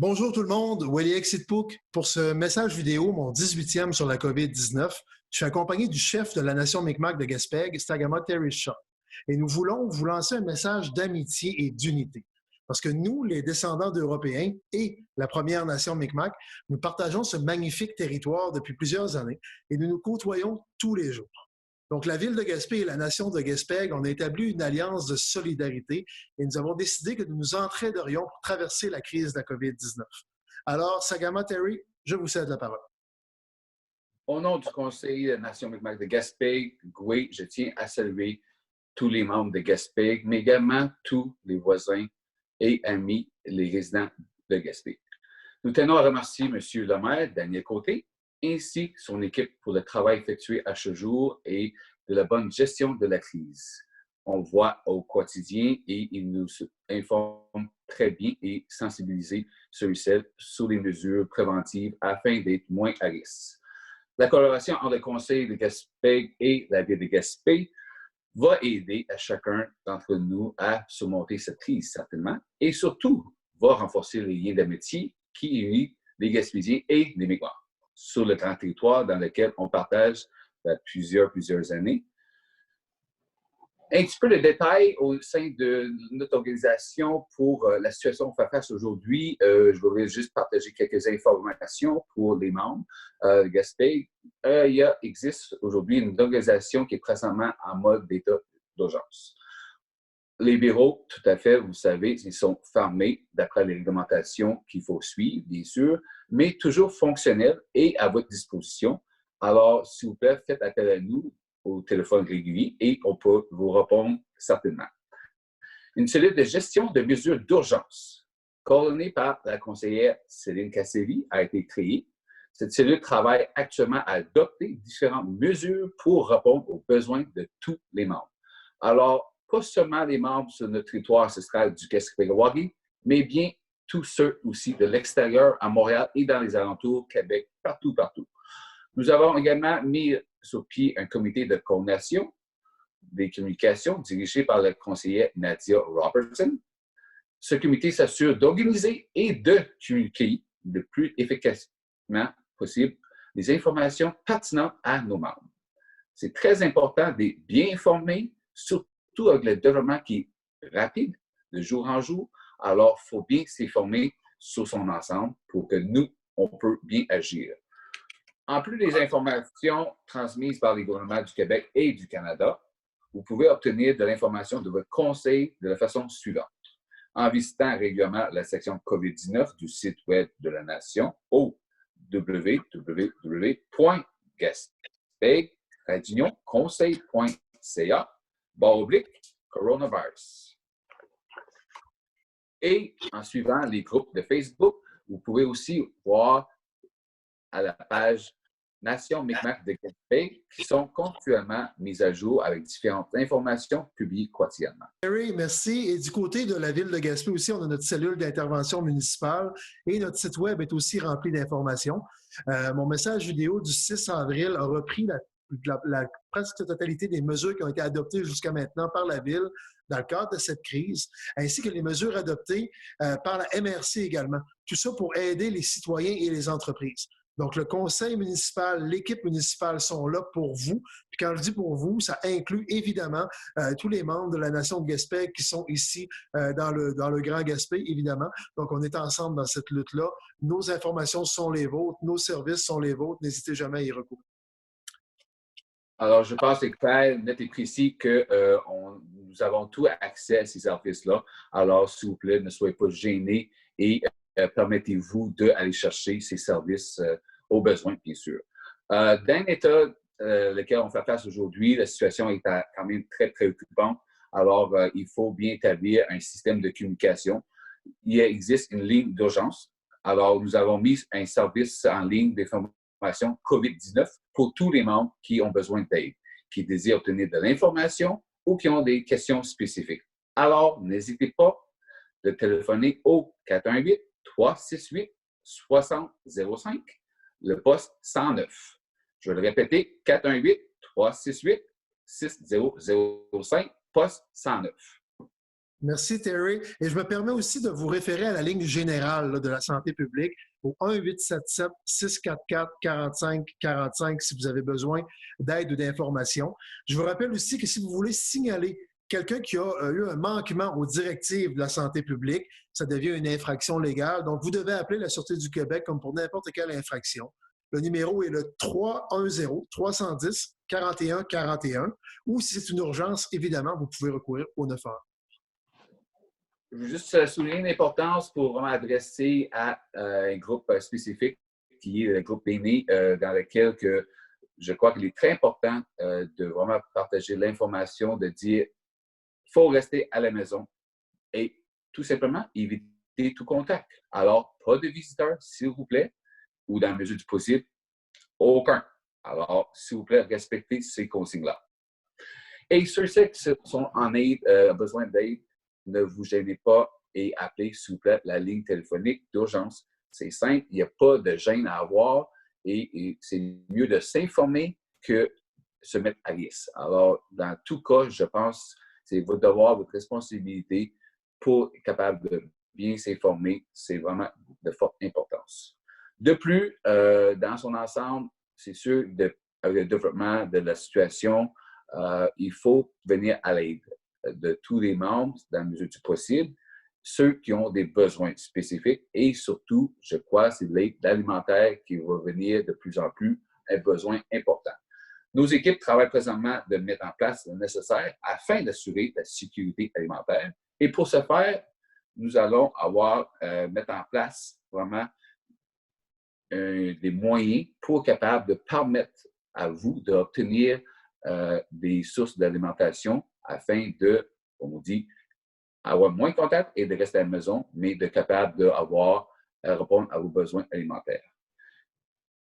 Bonjour tout le monde, Wally Sitpouk. Pour ce message vidéo, mon 18e sur la COVID-19, je suis accompagné du chef de la nation Mi'kmaq de Gaspé, Stagama Terry Shaw. Et nous voulons vous lancer un message d'amitié et d'unité. Parce que nous, les descendants d'Européens et la Première Nation Mi'kmaq, nous partageons ce magnifique territoire depuis plusieurs années et nous nous côtoyons tous les jours. Donc, la ville de Gaspé et la nation de Gaspé, on a établi une alliance de solidarité et nous avons décidé que nous nous entraiderions pour traverser la crise de la COVID-19. Alors, Sagama Terry, je vous cède la parole. Au nom du Conseil de Nation Mi'kmaq de Gaspé, Goué, je tiens à saluer tous les membres de Gaspé, mais également tous les voisins et amis, les résidents de Gaspé. Nous tenons à remercier M. le maire, Daniel Côté, ainsi que son équipe pour le travail effectué à ce jour et de la bonne gestion de la crise. On voit au quotidien et il nous informe très bien et sensibiliser ceux et celles sur les mesures préventives afin d'être moins à risque. La collaboration entre le Conseil de Gaspé et la ville de Gaspé va aider à chacun d'entre nous à surmonter cette crise, certainement, et surtout va renforcer les liens d'amitié qui unissent les Gaspésiens et les Mi'kmaq sur le grand territoire dans lequel on partage plusieurs années. Un petit peu de détails au sein de notre organisation pour la situation qu'on fait face aujourd'hui. Je voudrais juste partager quelques informations pour les membres de Gaspé. Il existe aujourd'hui une organisation qui est présentement en mode d'état d'urgence. Les bureaux, tout à fait, vous savez, ils sont fermés d'après les réglementations qu'il faut suivre, bien sûr, mais toujours fonctionnels et à votre disposition. Alors, s'il vous plaît, faites appel à nous au téléphone régulier et on peut vous répondre certainement. Une cellule de gestion de mesures d'urgence, coordonnée par la conseillère Céline Casselli, a été créée. Cette cellule travaille actuellement à adopter différentes mesures pour répondre aux besoins de tous les membres. Alors, pas seulement les membres sur notre territoire ancestral du Kaskapéguaghi, mais bien tous ceux aussi de l'extérieur, à Montréal et dans les alentours, Québec, partout. Nous avons également mis sur pied un comité de coordination des communications dirigé par la conseillère Nadia Robertson. Ce comité s'assure d'organiser et de communiquer le plus efficacement possible les informations pertinentes à nos membres. C'est très important d'être bien informé, surtout avec le développement qui est rapide de jour en jour. Alors, il faut bien s'informer sur son ensemble pour que nous, on peut bien agir. En plus des informations transmises par les gouvernements du Québec et du Canada, vous pouvez obtenir de l'information de votre conseil de la façon suivante. En visitant régulièrement la section COVID-19 du site web de la Nation au www.gaspé-conseil.ca/coronavirus. Et en suivant les groupes de Facebook, vous pouvez aussi voir à la page Nation Mi'kmaq de Gaspé qui sont continuellement mises à jour avec différentes informations publiées quotidiennement. Terry, merci. Et du côté de la ville de Gaspé aussi, on a notre cellule d'intervention municipale et notre site web est aussi rempli d'informations. Mon message vidéo du 6 avril a repris la presque totalité des mesures qui ont été adoptées jusqu'à maintenant par la ville dans le cadre de cette crise, ainsi que les mesures adoptées par la MRC également. Tout ça pour aider les citoyens et les entreprises. Donc, le conseil municipal, l'équipe municipale sont là pour vous. Puis quand je dis pour vous, ça inclut évidemment tous les membres de la nation de Gaspé qui sont ici dans le Grand Gaspé, évidemment. Donc, on est ensemble dans cette lutte-là. Nos informations sont les vôtres, nos services sont les vôtres. N'hésitez jamais à y recourir. Alors, je pense que c'est clair, net et précis que nous avons tout accès à ces services-là. Alors, s'il vous plaît, ne soyez pas gênés et permettez-vous d'aller chercher ces services aux besoins, bien sûr. Dans l'état lequel on fait face aujourd'hui, la situation est quand même très préoccupante. Alors, il faut bien établir un système de communication. Il existe une ligne d'urgence. Alors, nous avons mis un service en ligne d'information COVID-19 pour tous les membres qui ont besoin d'aide, qui désirent obtenir de l'information ou qui ont des questions spécifiques. Alors, n'hésitez pas de téléphoner au 418-368-6005, le poste 109. Je vais le répéter, 418-368-6005, poste 109. Merci, Terry. Et je me permets aussi de vous référer à la ligne générale là, de la santé publique au 1-877-644-4545 si vous avez besoin d'aide ou d'informations. Je vous rappelle aussi que si vous voulez signaler quelqu'un qui a eu un manquement aux directives de la santé publique, ça devient une infraction légale. Donc, vous devez appeler la Sûreté du Québec comme pour n'importe quelle infraction. Le numéro est le 310-310-4141 ou si c'est une urgence, évidemment, vous pouvez recourir au 911. Je veux juste souligner l'importance pour vraiment adresser à un groupe spécifique qui est le groupe aîné dans lequel que je crois qu'il est très important de vraiment partager l'information, de dire il faut rester à la maison et tout simplement éviter tout contact. Alors, pas de visiteurs, s'il vous plaît, ou dans la mesure du possible, aucun. Alors, s'il vous plaît, respectez ces consignes-là. Et ceux qui sont en aide, besoin d'aide, ne vous gênez pas et appelez, s'il vous plaît, la ligne téléphonique d'urgence. C'est simple, il n'y a pas de gêne à avoir et c'est mieux de s'informer que se mettre à risque. Alors, dans tout cas, je pense c'est votre devoir, votre responsabilité pour être capable de bien s'informer. C'est vraiment de forte importance. De plus, dans son ensemble, c'est sûr, avec le développement de la situation, il faut venir à l'aide de tous les membres dans la mesure du possible, ceux qui ont des besoins spécifiques et surtout, je crois, c'est l'aide alimentaire qui va venir de plus en plus un besoin important. Nos équipes travaillent présentement de mettre en place le nécessaire afin d'assurer la sécurité alimentaire. Et pour ce faire, nous allons mettre en place vraiment des moyens pour être capable de permettre à vous d'obtenir des sources d'alimentation afin de, comme on dit, avoir moins de contact et de rester à la maison, mais de capable de répondre à vos besoins alimentaires.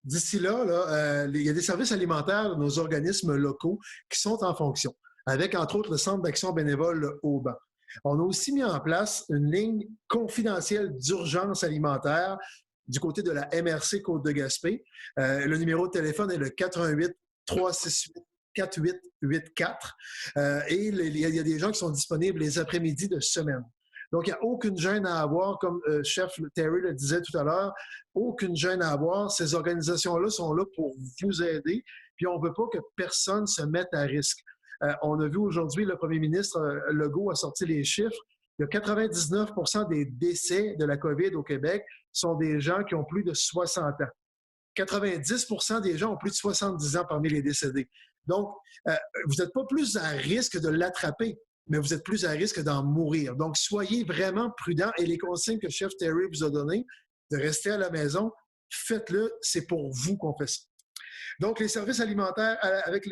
D'ici là, il y a des services alimentaires de nos organismes locaux qui sont en fonction, avec entre autres le Centre d'action bénévole Auban. On a aussi mis en place une ligne confidentielle d'urgence alimentaire du côté de la MRC Côte-de-Gaspé. Le numéro de téléphone est le 88 368 4884. Et il y a des gens qui sont disponibles les après-midi de semaine. Donc, il n'y a aucune gêne à avoir, comme chef Terry le disait tout à l'heure, aucune gêne à avoir. Ces organisations-là sont là pour vous aider, puis on ne veut pas que personne se mette à risque. On a vu aujourd'hui, le premier ministre Legault a sorti les chiffres. Il y a 99 des décès de la COVID au Québec sont des gens qui ont plus de 60 ans. 90 des gens ont plus de 70 ans parmi les décédés. Donc, vous n'êtes pas plus à risque de l'attraper, mais vous êtes plus à risque d'en mourir. Donc, soyez vraiment prudents et les consignes que Chef Terry vous a données, de rester à la maison, faites-le, c'est pour vous qu'on fait ça. Donc, les services alimentaires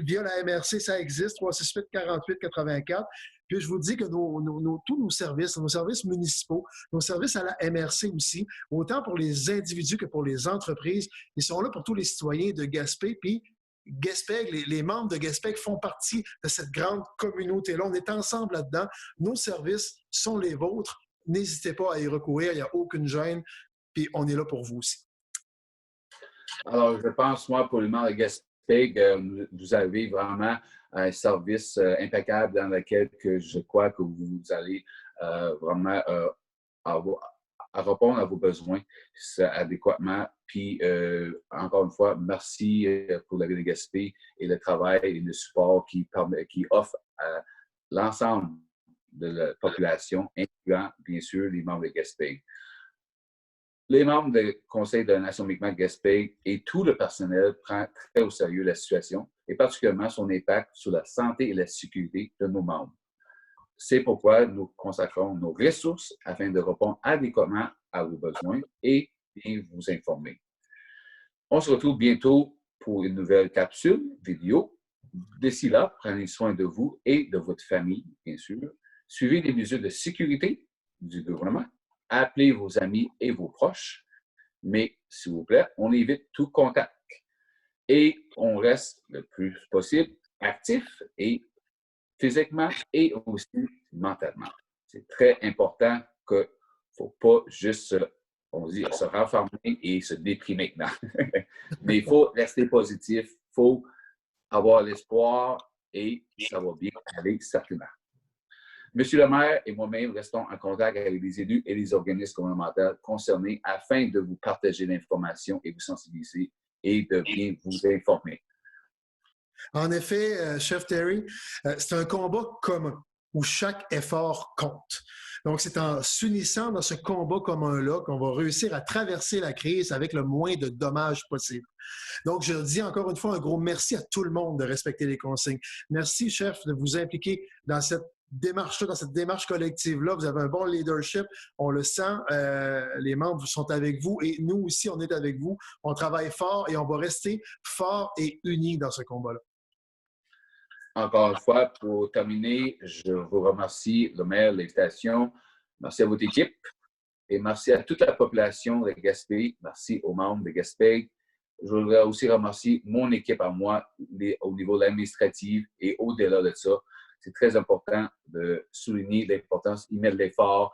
via la MRC, ça existe, 368-48-84. Puis je vous dis que tous nos services municipaux, nos services à la MRC aussi, autant pour les individus que pour les entreprises, ils sont là pour tous les citoyens de Gaspé. Puis Gaspé, les membres de Gaspé font partie de cette grande communauté-là. On est ensemble là-dedans. Nos services sont les vôtres. N'hésitez pas à y recourir. Il n'y a aucune gêne. Puis on est là pour vous aussi. Alors, je pense, moi, pour le maire de Gaspé, vous avez vraiment un service impeccable dans lequel que je crois que vous allez vraiment répondre à vos besoins adéquatement. Puis, encore une fois, merci pour la ville de Gaspé et le travail et le support qui offre à l'ensemble de la population, incluant, bien sûr, les membres de Gaspé. Les membres du Conseil de la Nation Mi'kmaq-Gaspé et tout le personnel prennent très au sérieux la situation et particulièrement son impact sur la santé et la sécurité de nos membres. C'est pourquoi nous consacrons nos ressources afin de répondre adéquatement à vos besoins et bien vous informer. On se retrouve bientôt pour une nouvelle capsule vidéo. D'ici là, prenez soin de vous et de votre famille, bien sûr. Suivez les mesures de sécurité du gouvernement. Appelez vos amis et vos proches, mais s'il vous plaît, on évite tout contact et on reste le plus possible actif et physiquement et aussi mentalement. C'est très important qu'il ne faut pas juste, se renfermer et se déprimer. Mais il faut rester positif, il faut avoir l'espoir et ça va bien aller certainement. Monsieur le maire et moi-même restons en contact avec les élus et les organismes gouvernementaux concernés afin de vous partager l'information et vous sensibiliser et de bien vous informer. En effet, Chef Terry, c'est un combat commun où chaque effort compte. Donc, c'est en s'unissant dans ce combat commun-là qu'on va réussir à traverser la crise avec le moins de dommages possible. Donc, je dis encore une fois un gros merci à tout le monde de respecter les consignes. Merci, chef, de vous impliquer dans cette démarche-là, dans cette démarche collective-là. Vous avez un bon leadership, on le sent, les membres sont avec vous et nous aussi, on est avec vous. On travaille fort et on va rester fort et unis dans ce combat-là. Encore une fois, pour terminer, je vous remercie, le maire, l'invitation. Merci à votre équipe et merci à toute la population de Gaspé. Merci aux membres de Gaspé. Je voudrais aussi remercier mon équipe à moi au niveau administratif et au-delà de ça. C'est très important de souligner l'importance, y mettre l'effort,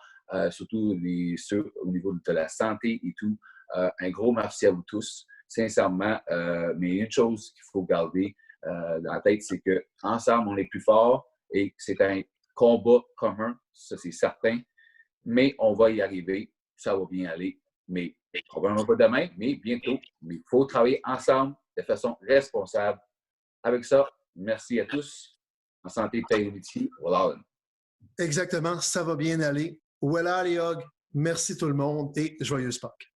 surtout ceux au niveau de la santé et tout. Un gros merci à vous tous, sincèrement. Mais une chose qu'il faut garder dans la tête, c'est qu'ensemble, on est plus fort et c'est un combat commun, ça c'est certain. Mais on va y arriver, ça va bien aller. Mais probablement pas demain, mais bientôt. Mais il faut travailler ensemble de façon responsable. Avec ça, merci à tous. En santé, paix et amitié. Voilà. Exactement, ça va bien aller. Voilà, Léog, merci tout le monde et joyeuse Pâques.